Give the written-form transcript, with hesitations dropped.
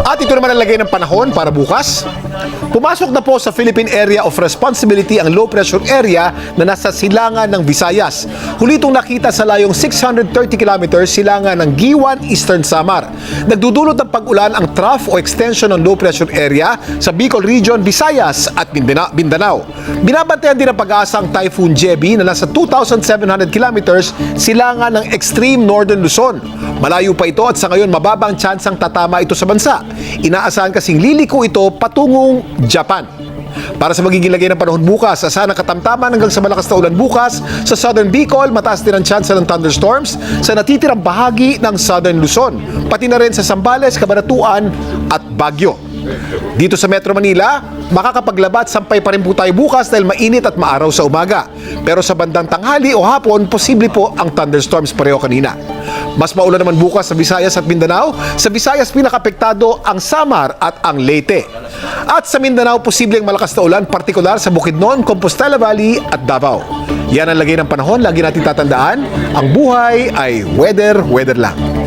At ito naman ang lagay ng panahon para bukas. Pumasok na po sa Philippine Area of Responsibility ang low pressure area na nasa silangan ng Visayas. Huli itong nakita sa layong 630 kilometers silangan ng Giwan, Eastern Samar. Nagdudulot ng pag-ulan ang trough o extension ng low pressure area sa Bicol Region, Visayas at Mindanao. Binabantayan din ang pag-asa ang Typhoon Jebi na nasa 2,700 kilometers silangan ng extreme northern Luzon. Malayo pa ito at sa ngayon mababang tsansang tatama ito sa bansa. Inaasahan kasing liliko ito patungong Japan. Para sa magiging lagay ng panahon bukas, asahan ang katamtaman hanggang sa malakas na ulan bukas sa Southern Bicol, mataas din ang tsansa ng thunderstorms sa natitirang bahagi ng Southern Luzon, pati na rin sa Zambales, Cabanatuan at Baguio. Dito sa Metro Manila, makakapaglabat sampay pa rin po tayo bukas dahil mainit at maaraw sa umaga. Pero sa bandang tanghali o hapon, posible po ang thunderstorms pareho kanina. Mas maulan naman bukas sa Visayas at Mindanao. Sa Visayas, pinakapektado ang Samar at ang Leyte. At sa Mindanao, posibleng malakas na ulan, partikular sa Bukidnon, Compostela Valley at Davao. Yan ang lagay ng panahon. Lagi natin tatandaan, ang buhay ay weather lang.